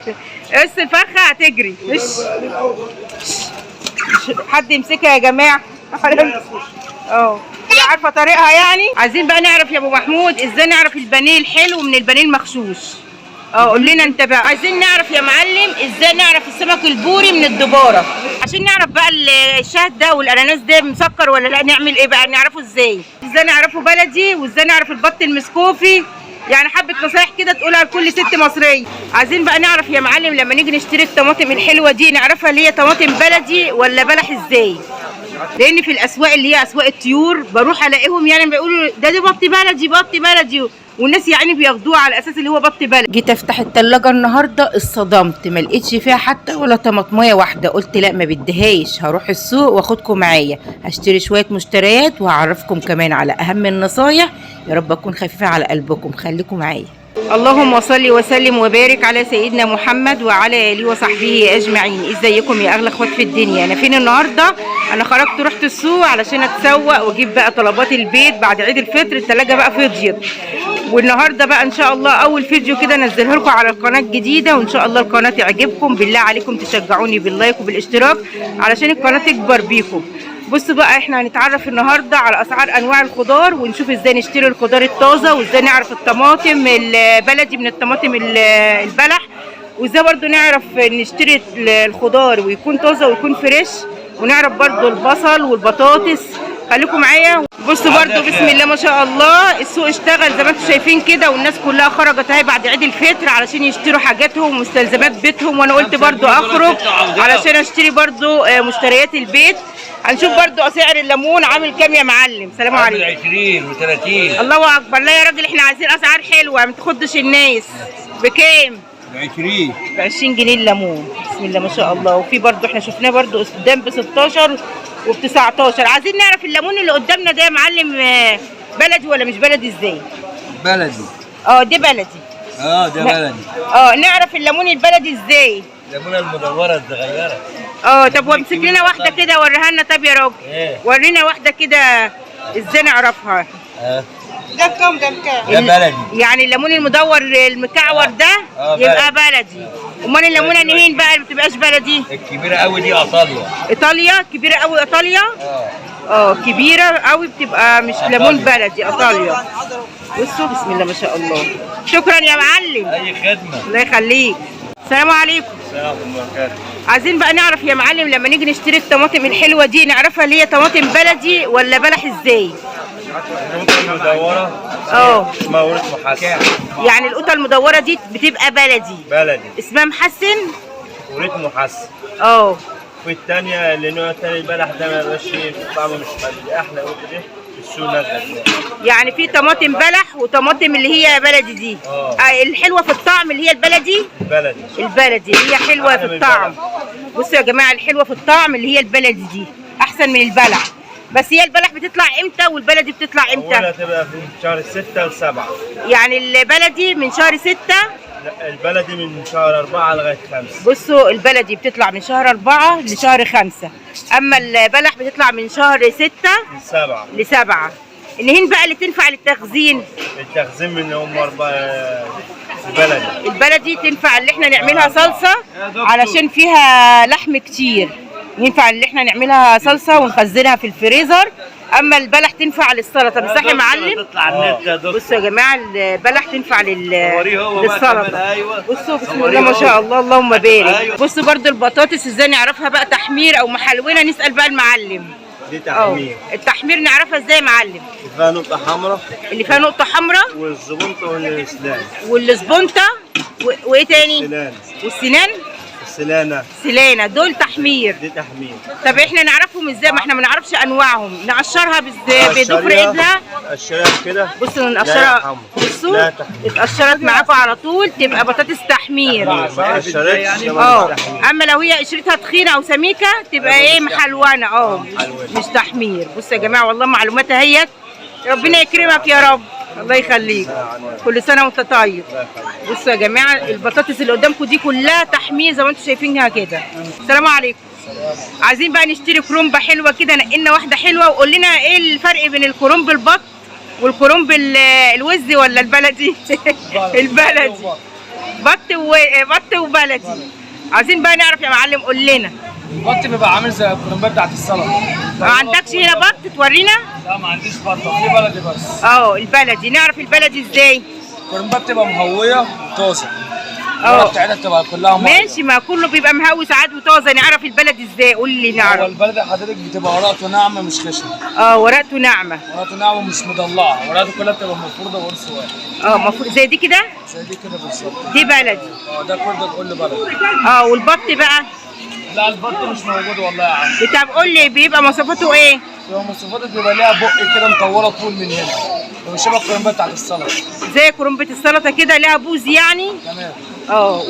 بس الفرخه هتجري. مش حد يمسكها يا جماعه. هي عارفه طريقها يعني. عايزين بقى نعرف يا ابو محمود ازاي نعرف البانيه الحلو من البانيه المغشوش. قول لنا انت بقى. عايزين نعرف يا معلم ازاي نعرف السمك البوري من الدباره، عشان نعرف بقى الشهد ده والاناناس ده مسكر ولا لا. نعمل ايه بقى؟ نعرفه ازاي نعرفه بلدي، وازاي نعرف البط المسكوفي. يعني حبه نصايح كده تقولها لكل ست مصريه. عايزين بقى نعرف يا معلم لما نيجي نشتري الطماطم الحلوه دي نعرفها اللي هي طماطم بلدي ولا بلح ازاي. لان في الاسواق اللي هي اسواق الطيور بروح الاقيهم يعني بيقولوا ده بط بلدي بط بلدي، والناس يعني بياخدوه على اساس اللي هو بط بلدي. جيت افتح التلاجة النهارده اتصدمت، ما لقيتش فيها حتى ولا طماطميه واحده. قلت لا ما بديهاش، هروح السوق واخدكم معايا، هشتري شويه مشتريات وهعرفكم كمان على اهم النصايح. يا رب اكون خفيفه على قلبكم، خليكم معايا. اللهم صل وسلم وبارك على سيدنا محمد وعلى اله وصحبه اجمعين. ازيكم يا اغلى اخوات في الدنيا؟ انا فين النهارده؟ انا خرجت رحت السوق علشان اتسوق واجيب بقى طلبات البيت بعد عيد الفطر. التلاجة بقى فضيت، والنهارده بقى ان شاء الله اول فيديو كده انزله لكم على القناه الجديده، وان شاء الله القناه تعجبكم. بالله عليكم تشجعوني باللايك وبالاشتراك علشان القناه تكبر بيكم. بصوا بقى احنا هنتعرف النهارده على اسعار انواع الخضار، ونشوف ازاي نشتري الخضار الطازه، وازاي نعرف الطماطم البلدي من الطماطم البلح، وازاي برضو نعرف نشتري الخضار ويكون طازه ويكون فريش، ونعرف برضو البصل والبطاطس. خليكم معايا. بصوا برضو بسم الله ما شاء الله السوق اشتغل زي ما انتم شايفين كده، والناس كلها خرجت اهي بعد عيد الفطر علشان يشتروا حاجاتهم ومستلزمات بيتهم، وانا قلت برضو اخرج علشان اشتري برضو مشتريات البيت. هنشوف برضو اسعار الليمون عامل كام يا معلم. سلام عليكم. 20 و30. الله اكبر. لا يا راجل احنا عايزين اسعار حلوه ما تخدش الناس. بكام؟ ب20. ب 20 جنيه الليمون. بسم الله ما شاء الله. وفي برضو احنا شفناه برضو قدام ب 16 وب 19. عايزين نعرف الليمون اللي قدامنا ده يا معلم بلدي ولا مش بلدي ازاي؟ بلدي. دي بلدي. ده بلدي. نعرف الليمون البلدي ازاي؟ الليمونه المدوره الصغيره. طب وامسك لنا واحده كده وريها لنا. طب يا راجل ورينا واحده كده ازاي نعرفها. ده بكام؟ ده بكام؟ ده بلدي. يعني الليمون المدور المكعور ده يبقى بلدي. امال الليمونه النهين بقى اللي ما بتبقاش بلدي؟ الكبيره قوي دي ايطاليا. ايطاليا كبيره قوي. ايطاليا كبيره قوي بتبقى مش ليمون بلدي. ايطاليا. بصوا بسم الله ما شاء الله. شكرا يا معلم. اي خدمه. الله يخليك. السلام عليكم. السلام ورحمه الله وبركاته. عايزين بقى نعرف يا معلم لما نيجي نشتري الطماطم الحلوه دي نعرفها اللي هي طماطم بلدي ولا بلح ازاي؟ القطه المدوره اسمها ورقه محسن. يعني القطه المدوره دي بتبقى بلدي. اسمها محسن. ورقه محسن. والثانيه اللي نوع الثاني البلح ده ما يبقاش طعمه مش بلدي. احلى قطه دي السوق نازله. يعني في طماطم بلح وطماطم اللي هي بلدي دي. الحلوه في الطعم اللي هي البلدي اللي هي حلوه في الطعم. بصوا يا جماعه الحلوه في الطعم اللي هي البلدي دي احسن من البلح. بس هي البلح بتطلع امتى والبلدي بتطلع امتى؟ اولها تبقى في شهر 6 و7. يعني البلدي من شهر 6. لا البلدي من شهر 4 لغايه 5. بصوا البلدي بتطلع من شهر 4 لشهر 5، اما البلح بتطلع من شهر 6 ل7. النهين بقى اللي تنفع للتخزين. التخزين من هم 4. البلدي تنفع اللي احنا نعملها صلصه علشان فيها لحم كتير، ينفع اللي احنا نعملها صلصه ونخزنها في الفريزر. اما البلح تنفع للسلطه. صح يا معلم؟ بصوا يا جماعه البلح تنفع للسلطه. بصوا بسم الله ما شاء الله اللهم بارك. بصوا برضو البطاطس ازاي نعرفها بقى تحمير او محلونه. نسال بقى المعلم. دي تحمير. التحمير نعرفها ازاي يا معلم؟ اللي فيها نقطه حمراء والزبونطه والسبونطه وايه تاني؟ والسنان. سلانة دول تحمير. دي تحمير. طب احنا نعرفهم ازاي؟ ما احنا ما نعرفش انواعهم. نقشرها بضفر ايدنا. نقشرها كده. بصوا نقشرها. بصوا اتقشرت معاكم على طول تبقى بطاطس تحمير. ما قشرتش. اما لو هي قشرتها تخينه او سميكه تبقى ايه؟ محلونه. مش تحمير. بصوا يا جماعه والله معلومات اهيت. ربنا يكرمك يا رب. الله يخليك. كل سنه وانت طيب. بصوا يا جماعه البطاطس اللي قدامكم دي كلها تحمير زي ما انتم شايفينها كده. السلام عليكم. عايزين بقى نشتري كرومبه حلوه كده. نقلنا واحده حلوه وقول لنا ايه الفرق بين الكرومب البط والكرومب الوزي ولا البلدي؟ البلدي. بط وبلدي. عايزين بقى نعرف يا معلم، قول لنا. البط بيبقى عامل زي الكرنبات بتاعت السلطه. ما عندكش هنا بط تورينا؟ لا ما عنديش بطه، في بلدي بس. البلدي. نعرف البلدي ازاي؟ الكرنبات بتبقى مهويه وطازه. الورقه بتاعتها بتبقى كلها ميه. ماشي، ما كله بيبقى مهوي ساعات وطازه. نعرف البلدي ازاي؟ قول لي نعرف. هو البلدي حضرتك بتبقى ورقته ناعمه مش خشنه. ورقته ناعمه. ورقته ناعمه مش مضلعه، ورقته كلها بتبقى مفروضه ورص واحد. مفروض زي دي كده؟ زي دي كده بالظبط. دي بلدي. ده كل بلدي. والبط بقى؟ لا البط مش موجود والله يا عم. طب قول لي بيبقى مواصفاته ايه؟ مواصفاته بيبقى ليها بق كده مطوله طول من هنا، مش شبه الكرنبات بتاعت السلطه. زي كرنبة السلطه كده، ليها بوز يعني؟ تمام.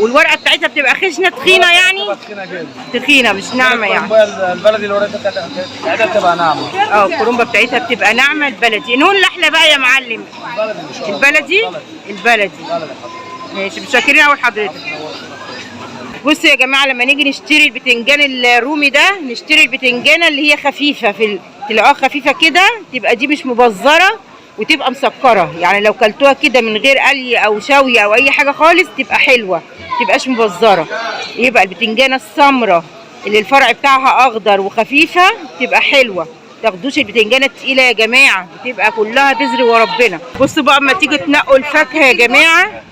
والورقه بتاعتها بتبقى خشنه تخينه يعني؟ بتبقى تخينه جدا. تخينه مش ناعمه يعني. البلدي الورقه بتاعتها بتبقى ناعمه. الكرنبه بتاعتها بتبقى ناعمه. البلدي نقول الاحلى بقى يا معلم. البلدي مش البلدي. البلدي. ماشي، متشكرين قوي لحضرتك. بصوا يا جماعه، لما نيجي نشتري البتنجان الرومي ده، نشتري البتنجانه اللي هي خفيفه، تلاقوها خفيفه كده، تبقى دي مش مبزره وتبقى مسكره. يعني لو كلتوها كده من غير قلي او شوي او اي حاجه خالص تبقى حلوه، متبقاش مبزره. يبقى البتنجانه السمراء اللي الفرع بتاعها اخضر وخفيفه تبقى حلوه. تاخدوش البتنجانه التقيله يا جماعه، بتبقى كلها بذر وربنا. بصوا بقى اما تيجي تنقوا الفاكهه يا جماعه،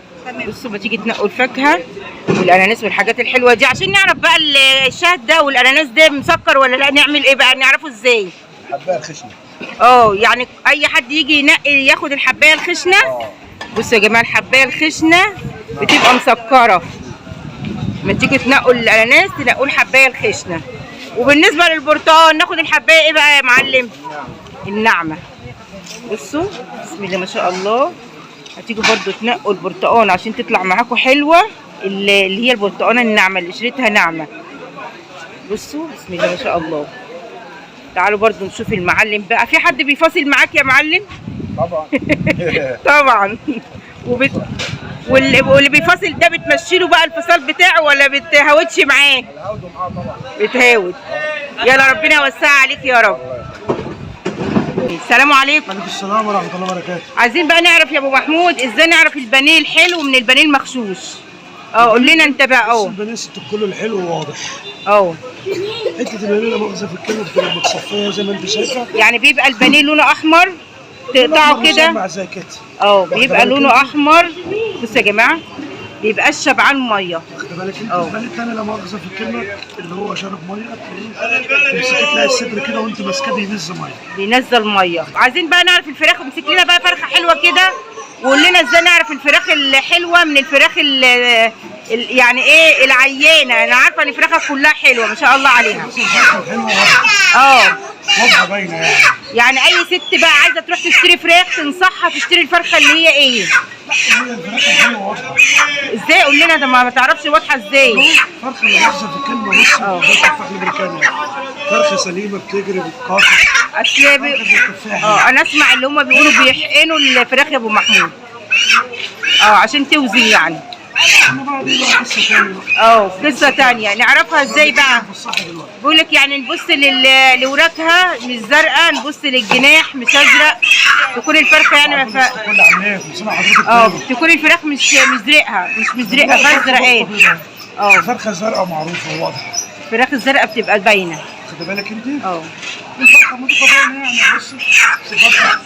بصوا ما تيجي تنقوا الفاكهه والاناناس والحاجات الحلوه دي، عشان نعرف بقى الشهد ده والاناناس ده مسكر ولا لا. نعمل ايه بقى؟ نعرفه ازاي؟ الحبايه الخشنه. يعني اي حد يجي ينقي ياخد الحبايه الخشنه. بصوا يا جماعه، الحبايه الخشنه بتبقى مسكره. ما تيجي تنقوا الاناناس تنقوا الحبايه الخشنه. وبالنسبه للبرتقال ناخد الحبايه ايه بقى يا معلم؟ الناعمه. بصوا بسم الله ما شاء الله. هتيجوا برضو تنقوا البرتقال عشان تطلع معاكم حلوه، اللي هي البرتقانه الناعمه اللي قشرتها ناعمه. بصوا بسم الله ما شاء الله. تعالوا برضو نشوف المعلم بقى. في حد بيفاصل معاك يا معلم؟ طبعا. طبعا. واللي بيفاصل ده بتمشي له بقى الفصال بتاعه ولا بتهاودش معاه؟ بنهاوده معاه طبعا. بتهاود. يلا ربنا يوسعها عليك يا رب. السلام عليكم. وعليكم السلام ورحمة الله وبركاته. عايزين بقى نعرف يا ابو محمود ازاي نعرف البانيه الحلو من البانيه المغشوش. قول لنا انت بقى. البانيه ست كله الحلو واضح. حتة البانيه لا مؤاخذة في الكلمة بتبقى متصفية زي ما انت شايفة. يعني بيبقى البانيه لونه احمر تقطعه كده. زي كده. بيبقى لونه احمر. بصوا يا جماعة، بيبقاش شبعان ميه. واخد بالك انت؟ البانيه التاني لا مؤاخذة في الكلمة اللي هو شارب ميه، تمسكي تلاقي الصدر كده وانت ماسكاه بينزل ميه. بينزل ميه. عايزين بقى نعرف الفراخ. امسك لنا بقى فرخة حلوة كده وقول لنا ازاي نعرف الفراخ الحلوة من الفراخ يعني ايه العيانة. انا عارفة ان الفراخ كلها حلوة ما شاء الله عليها. الفرخة الحلوة واضحة. واضحة باينة يعني اي ست بقى عايزة تروح تشتري فراخ تنصحها تشتري الفرخة اللي هي ايه؟ هي الفراخ الحلوة واضحة. ازاي؟ قول لنا ده ما تعرفش واضحة ازاي؟ فرخة لا مؤاخذة في الكلمة. بص ده تفاح الامريكاني. فرخة سليمة بتجري بتقاطع. انا اسمع اللي هم بيقولوا بيحقنوا الفراخ يا ابو محمود. عشان توزن يعني. قصة تانية نعرفها ازاي بقى؟ بيقول لك يعني نبص لوراكها مش زرقاء، نبص للجناح مش ازرق، تكون الفرخة يعني تكون الفراخ مش مزرقها مش مزرقة فازرقان. الفرخة زرقاء معروفة وواضحة. الفراخ الزرقاء بتبقى باينة. خد بالك انت؟ الفرخة نضيفة باينة يعني. بصي الفرخة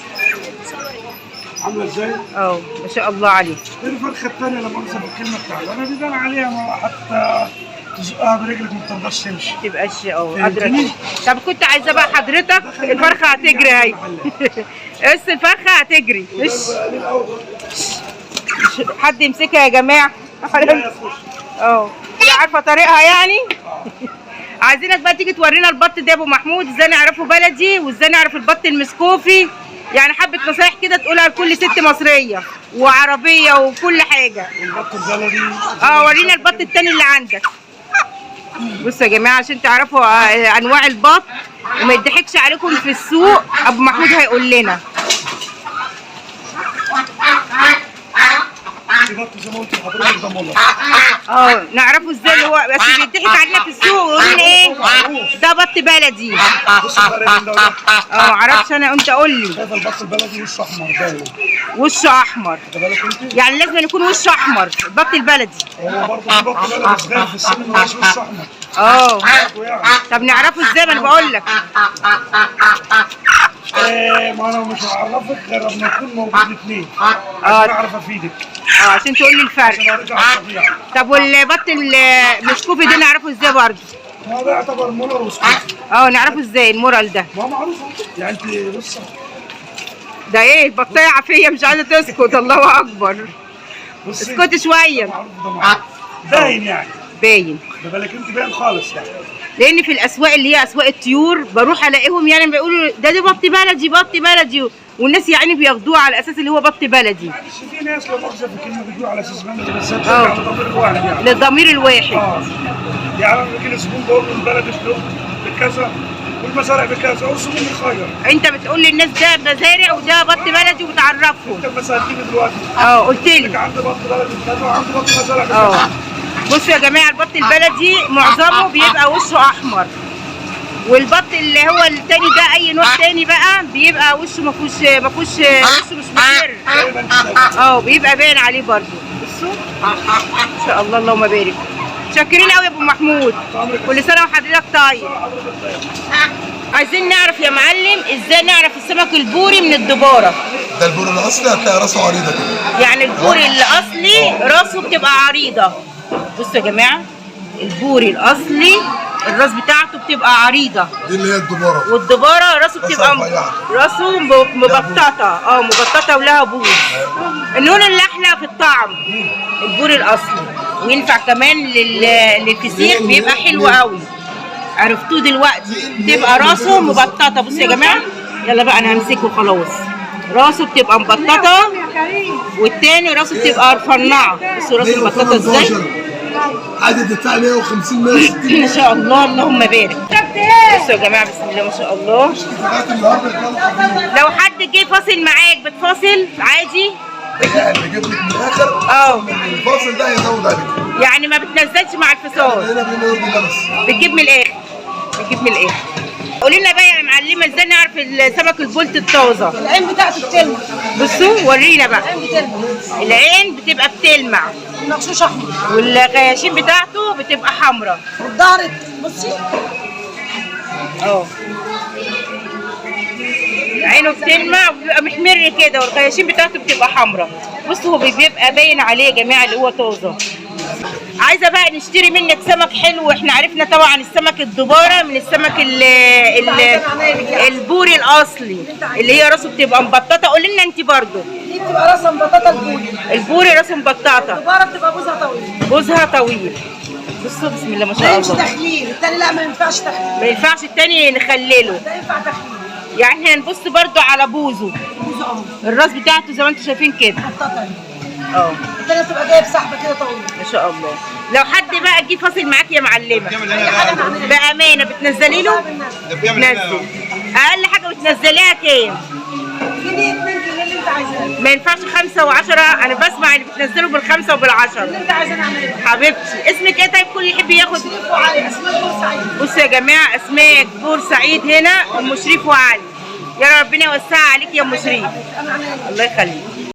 عاملة ازاي؟ ما شاء الله عليك. الفرخة التانية لما مؤاخذة في الكلمة بتاعتها انا بيبان عليها حتى تزقها برجلك ما بتقدرش تمشي. ما تبقاش قادرة. طب كنت عايزة بقى حضرتك الفرخة هتجري اهي. بس الفرخة هتجري. حد يمسكها يا جماعة. هي عارفة طريقها يعني. عايزينك بقى تيجي تورينا البط ده يا ابو محمود ازاي نعرفه بلدي وازاي نعرف البط المسكوفي. يعني حبة نصايح كده تقولها لكل ست مصرية وعربية وكل حاجة. البط البلدي. ورينا البط التاني اللي عندك. بصوا يا جماعة عشان تعرفوا انواع البط وما يضحكش عليكم في السوق، ابو محمود هيقول لنا. البط زي ما قلت لحضرتك ده مولر. نعرفه ازاي اللي هو بس بيضحك علينا في السوق ويقولوا لنا ايه ده بط بلدي. بص الفرق بين ده وده. معرفش انا، انت قول لي. شايف البط البلدي وشه احمر باين. وشه احمر، خد بالك انت؟ يعني لازم يكون وشه احمر البط البلدي. هو برضه في بط بلدي صغير في السن مش وشه احمر. برضه يعني. طب نعرفه ازاي؟ ما انا بقول لك. ما انا مش هعرفك غير لما يكون موجود اثنين عشان اعرف افيدك. عشان تقول لي الفرق. عشان ارجع على الطبيعه. طب والبط المشكوفي ده نعرفه ازاي برضه؟ ما ده يعتبر مولر وسكوت. نعرفه ازاي المورال ده؟ ما معروف يعني انت بص. ده ايه البطايه عافيه مش عايزه تسكت. الله اكبر. بصي اسكتي شويه. معروف ده معروف. باين يعني. باين. ده بالك انت باين خالص يعني. لان في الاسواق اللي هي اسواق الطيور بروح الاقيهم يعني بيقولوا ده بط بلدي بط بلدي، والناس يعني بياخدوه على اساس اللي هو بط بلدي. معلش في ناس لا مؤاخذه في الكلمه بيقولوا على اساس بلدي بس بترجع لضمير الواحد يعني. للضمير الواحد. يعني انا بيجي لي زبون بقول له البلد بكذا والمزارع بكذا او الزبون بيخير. انت بتقول للناس ده مزارع وده بط بلدي وبتعرفهم. انت مثلا تيجي دلوقتي قلت لي عندي بط بلدي بكذا وعندي بط مزارع بكذا. بصوا يا جماعه البط البلدي معظمه بيبقى وشه احمر، والبط اللي هو التاني ده اي نوع تاني بقى بيبقى وشه ما فيهوش وشه مش محمر. بيبقى باين عليه برضه. بصوا ان شاء الله اللهم بارك. شاكرين قوي يا ابو محمود، كل سنه وحضرتك طيب. عايزين نعرف يا معلم ازاي نعرف السمك البوري من الدباره. ده البوري الاصلي هتلاقي راسه عريضه كده. يعني البوري الاصلي راسه بتبقى عريضه. بصوا يا جماعه البوري الاصلي الراس بتاعته بتبقى عريضه، دي اللي هي الدباره. والدباره راسه بتبقى راسه مبططه مبططه ولها بوز. اللون اللي احلى في الطعم البوري الاصلي، وينفع كمان للفسيخ بيبقى حلو قوي. عرفتوه دلوقتي بتبقى راسه مبططه. بصوا يا جماعه يلا بقى انا همسكه خلاص. راسه بتبقى مبططه والتاني راسه بتبقى رفنعه. بصوا راسه مبططه ازاي. عدد بتاع 150 160 ما شاء الله اللهم بارك. بصوا يا جماعه بسم الله ما شاء الله. لو حد جه فاصل معاك بتفاصل عادي؟ بجيب لك من الاخر. الفاصل ده هيزود عليك. يعني ما بتنزلش مع الفصال. هنا بنرضي ده بس. بتجيب من الاخر. قولي لنا بقى يا معلمه ازاي نعرف السمك البلطي الطازه؟ العين بتاعته بتلمع. بصوا ورينا بقى. العين بتبقى بتلمع. المغشوش احمر. والغياشين بتاعته بتبقى حمراء. والظهر بصي. عينه بتلمع وبيبقى محمر كده والغياشين بتاعته بتبقى حمراء. بصوا هو بيبقى باين عليه يا جماعه اللي هو طازه. عايزه بقى نشتري منك سمك حلو. احنا عرفنا طبعا السمك الدباره من السمك البوري الاصلي اللي هي راسه بتبقى مبططه. قولي لنا انت برضو. دي بتبقى راسها مبططه البوري راسه مبططه. الدباره بتبقى بوزها طويل. بوزها طويل. بصوا بسم الله ما شاء ما الله. ينفعش تخليل، التاني لا ما ينفعش تخليل. ما ينفعش التاني نخلله. ده ينفع تخليل. يعني احنا هنبص برضو على بوزه. الراس بتاعته زي ما انتم شايفين كده. مبططه. التانية بتبقى جايب سحبه كده طويله. ما شاء الله. لو حد بقى جه فاصل معاك يا معلمه بامانه بتنزلي له؟ بتنزل. اقل حاجه بتنزليها كام؟ جنيه 2 جنيه اللي انت عايزاه. ما ينفعش 5 و10. انا بسمع اللي بتنزلوا بالخمسه وبال10. اللي انت عايزاه نعمله. حبيبتي اسمك ايه طيب؟ كل يحب ياخد. شريف وعلي اسماء بورسعيد. بصوا يا جماعه اسماك بورسعيد هنا ام شريف وعلي. يا ربنا يوسعها عليك يا ام شريف. الله يخليك.